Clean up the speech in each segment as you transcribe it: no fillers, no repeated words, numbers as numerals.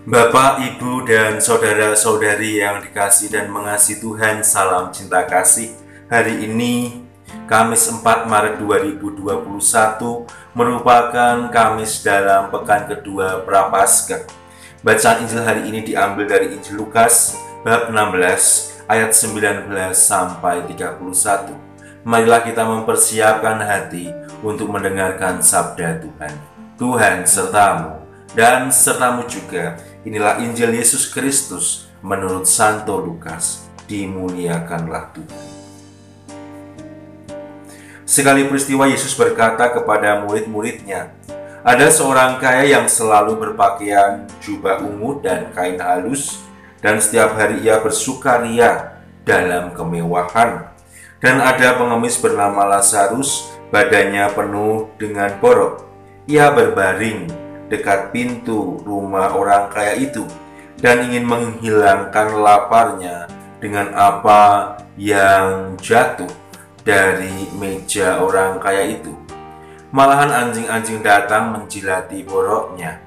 Bapak, Ibu, dan saudara-saudari yang dikasihi dan mengasihi Tuhan, salam cinta kasih. Hari ini, Kamis 4 Maret 2021, merupakan Kamis dalam pekan kedua Prapaskah. Bacaan Injil hari ini diambil dari Injil Lukas, bab 16, ayat 19 sampai 31. Marilah kita mempersiapkan hati untuk mendengarkan sabda Tuhan. Tuhan sertamu dan sertamu juga. Inilah Injil Yesus Kristus menurut Santo Lukas. Dimuliakanlah Tuhan. Sekali peristiwa Yesus berkata kepada murid-muridnya, ada seorang kaya yang selalu berpakaian jubah ungu dan kain halus, dan setiap hari ia bersukaria dalam kemewahan. Dan ada pengemis bernama Lazarus, badannya penuh dengan borok. Ia berbaring dekat pintu rumah orang kaya itu dan ingin menghilangkan laparnya dengan apa yang jatuh dari meja orang kaya itu. Malahan anjing-anjing datang menjilati boroknya.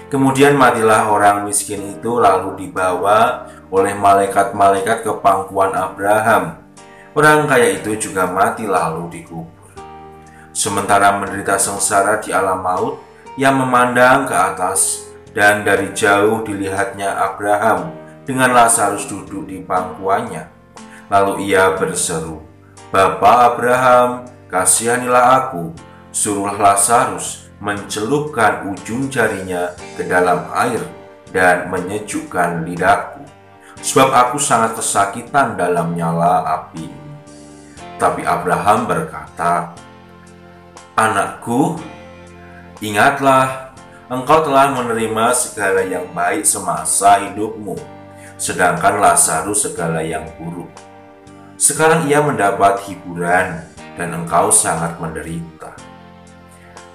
Kemudian matilah orang miskin itu, lalu dibawa oleh malaikat-malaikat ke pangkuan Abraham. Orang kaya itu juga mati lalu dikubur. Sementara menderita sengsara di alam maut, ia memandang ke atas, dan dari jauh dilihatnya Abraham dengan Lazarus duduk di pangkuannya. Lalu ia berseru, "Bapa Abraham, kasihanilah aku, suruhlah Lazarus mencelupkan ujung jarinya ke dalam air dan menyejukkan lidahku, sebab aku sangat kesakitan dalam nyala api ini." Tapi Abraham berkata, "Anakku, ingatlah, engkau telah menerima segala yang baik semasa hidupmu, sedangkan Lazarus segala yang buruk. Sekarang ia mendapat hiburan dan engkau sangat menderita.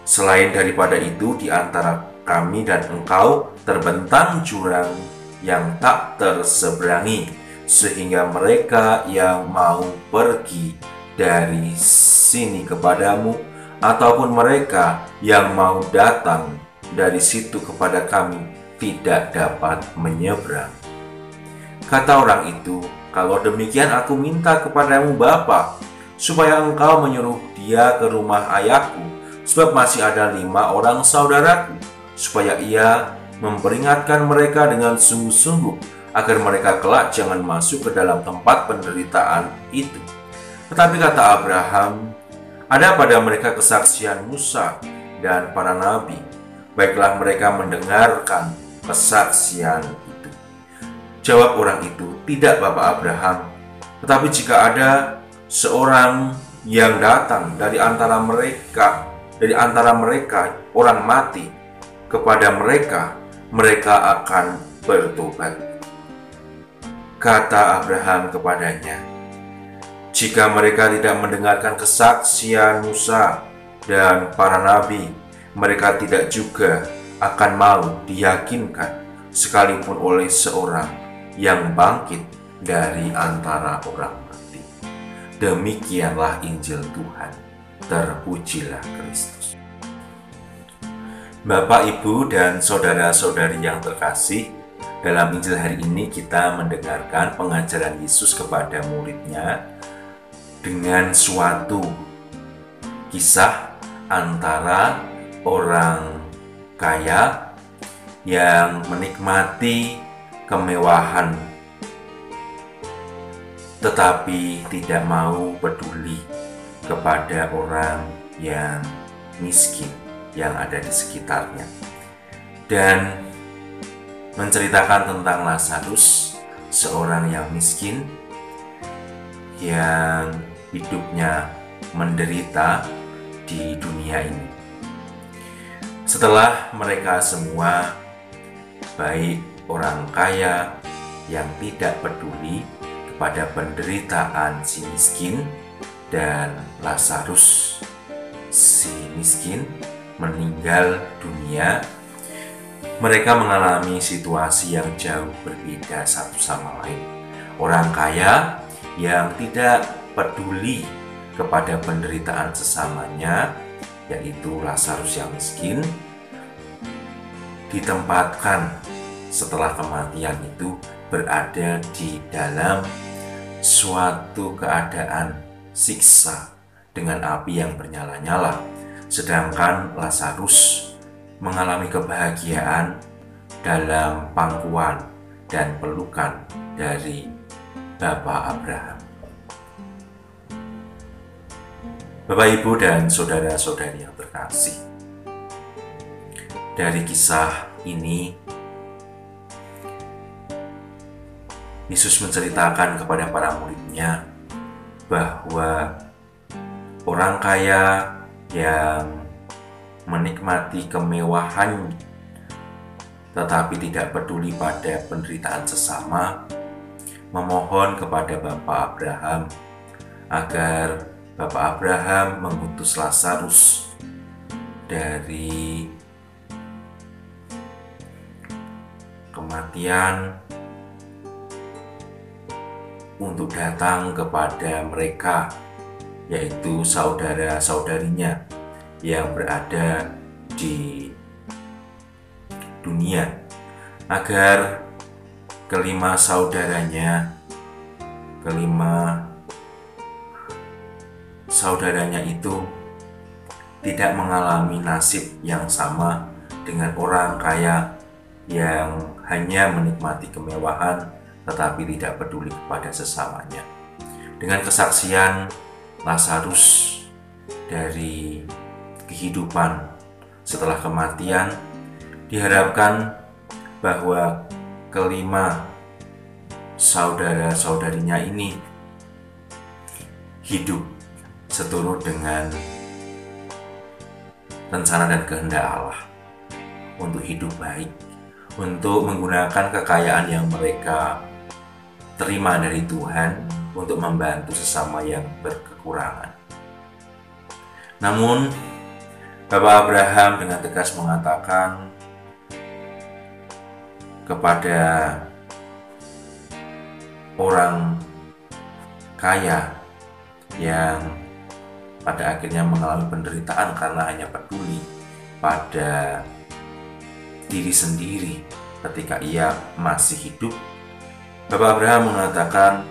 Selain daripada itu, di antara kami dan engkau terbentang jurang yang tak terseberangi, sehingga mereka yang mau pergi dari sini kepadamu, ataupun mereka yang mau datang dari situ kepada kami tidak dapat menyeberang." Kata orang itu, "Kalau demikian aku minta kepadamu Bapa, supaya engkau menyuruh dia ke rumah ayahku, sebab masih ada 5 orang saudaraku, supaya ia memperingatkan mereka dengan sungguh-sungguh, agar mereka kelak jangan masuk ke dalam tempat penderitaan itu." Tetapi kata Abraham, "Ada pada mereka kesaksian Musa dan para nabi. Baiklah mereka mendengarkan kesaksian itu." Jawab orang itu, "Tidak, Bapak Abraham. Tetapi jika ada seorang yang datang dari antara mereka orang mati kepada mereka, mereka akan bertobat." Kata Abraham kepadanya, "Jika mereka tidak mendengarkan kesaksian Musa dan para nabi, mereka tidak juga akan mau diyakinkan, sekalipun oleh seorang yang bangkit dari antara orang mati." Demikianlah Injil Tuhan. Terpujilah Kristus. Bapak, Ibu, dan saudara-saudari yang terkasih, dalam Injil hari ini kita mendengarkan pengajaran Yesus kepada muridnya dengan suatu kisah antara orang kaya yang menikmati kemewahan tetapi tidak mau peduli kepada orang yang miskin yang ada di sekitarnya, dan menceritakan tentang Lazarus, seorang yang miskin yang hidupnya menderita di dunia ini. Setelah mereka semua, baik orang kaya yang tidak peduli kepada penderitaan si miskin, dan Lazarus si miskin meninggal dunia, mereka mengalami situasi yang jauh berbeda satu sama lain. Orang kaya yang tidak peduli kepada penderitaan sesamanya, yaitu Lazarus yang miskin, ditempatkan setelah kematian itu berada di dalam suatu keadaan siksa dengan api yang bernyala-nyala, sedangkan Lazarus mengalami kebahagiaan dalam pangkuan dan pelukan dari Bapa Abraham. Bapak, Ibu, dan saudara-saudari yang terkasih, dari kisah ini Yesus menceritakan kepada para muridnya bahwa orang kaya yang menikmati kemewahan tetapi tidak peduli pada penderitaan sesama, memohon kepada Bapa Abraham agar Bapa Abraham mengutus Lazarus dari kematian untuk datang kepada mereka, yaitu saudara-saudarinya yang berada di dunia, agar kelima saudaranya itu tidak mengalami nasib yang sama dengan orang kaya yang hanya menikmati kemewahan tetapi tidak peduli kepada sesamanya. Dengan kesaksian Lazarus dari kehidupan setelah kematian, diharapkan bahwa kelima saudara-saudarinya ini hidup seturut dengan rencana dan kehendak Allah untuk hidup baik, untuk menggunakan kekayaan yang mereka terima dari Tuhan untuk membantu sesama yang berkekurangan. Namun, Bapak Abraham dengan tegas mengatakan kepada orang kaya yang pada akhirnya mengalami penderitaan karena hanya peduli pada diri sendiri ketika ia masih hidup, Bapak Abraham mengatakan,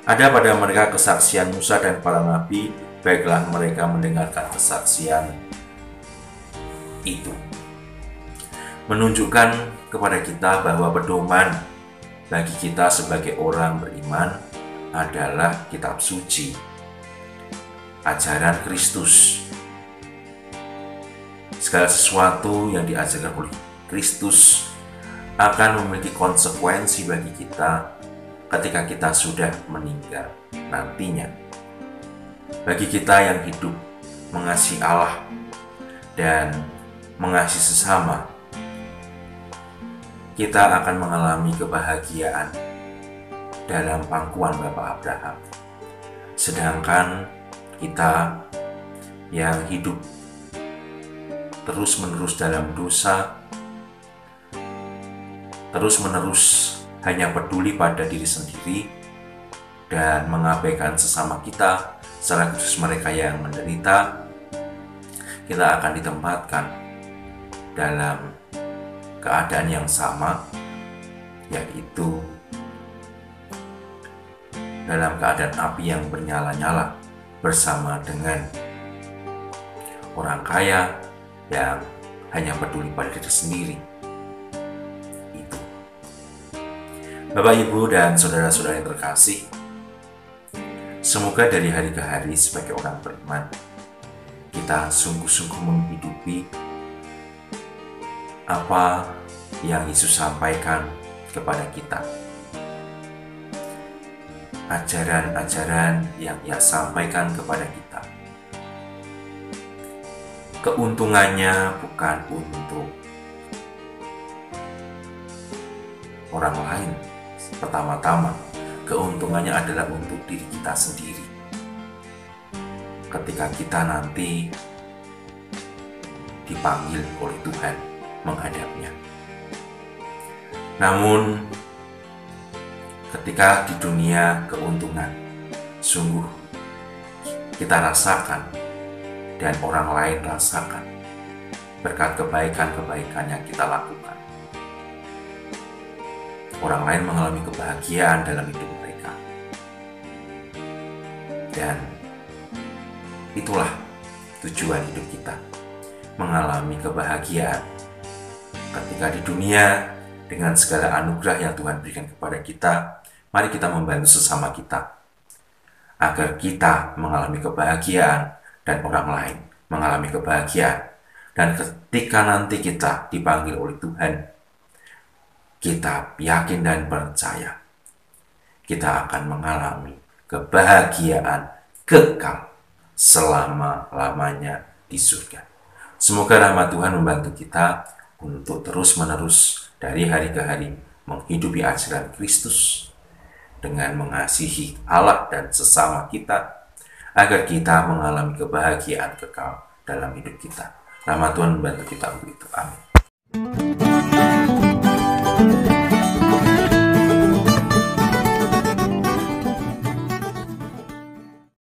ada pada mereka kesaksian Musa dan para nabi, baiklah mereka mendengarkan kesaksian itu. Menunjukkan kepada kita bahwa pedoman bagi kita sebagai orang beriman adalah kitab suci, ajaran Kristus. Segala sesuatu yang diajarkan oleh Kristus akan memiliki konsekuensi bagi kita ketika kita sudah meninggal nantinya. Bagi kita yang hidup mengasihi Allah dan mengasihi sesama, kita akan mengalami kebahagiaan dalam pangkuan Bapa Abraham. Sedangkan kita yang hidup terus-menerus dalam dosa, terus-menerus hanya peduli pada diri sendiri dan mengabaikan sesama kita, secara khusus mereka yang menderita, kita akan ditempatkan dalam keadaan yang sama, yaitu dalam keadaan api yang bernyala-nyala bersama dengan orang kaya yang hanya peduli pada diri sendiri. Bapak, Ibu, dan saudara-saudara yang terkasih, semoga dari hari ke hari sebagai orang beriman, kita sungguh-sungguh menghidupi apa yang Yesus sampaikan kepada kita. Ajaran-ajaran yang Ia sampaikan kepada kita. Keuntungannya bukan untuk orang lain. Pertama-tama, keuntungannya adalah untuk diri kita sendiri. Ketika kita nanti dipanggil oleh Tuhan menghadapnya. Namun, ketika di dunia keuntungan, sungguh kita rasakan dan orang lain rasakan berkat kebaikan-kebaikan yang kita lakukan. orang lain mengalami kebahagiaan dalam hidup mereka. Dan itulah tujuan hidup kita, mengalami kebahagiaan ketika di dunia. Dengan segala anugerah yang Tuhan berikan kepada kita, mari kita membantu sesama kita agar kita mengalami kebahagiaan dan orang lain mengalami kebahagiaan. Dan ketika nanti kita dipanggil oleh Tuhan, kita yakin dan percaya kita akan mengalami kebahagiaan kekal selama-lamanya di surga. Semoga rahmat Tuhan membantu kita untuk terus-menerus dari hari ke hari menghidupi ajaran Kristus dengan mengasihi Allah dan sesama kita, agar kita mengalami kebahagiaan kekal dalam hidup kita. Rahmat Tuhan membantu kita untuk itu. Amin.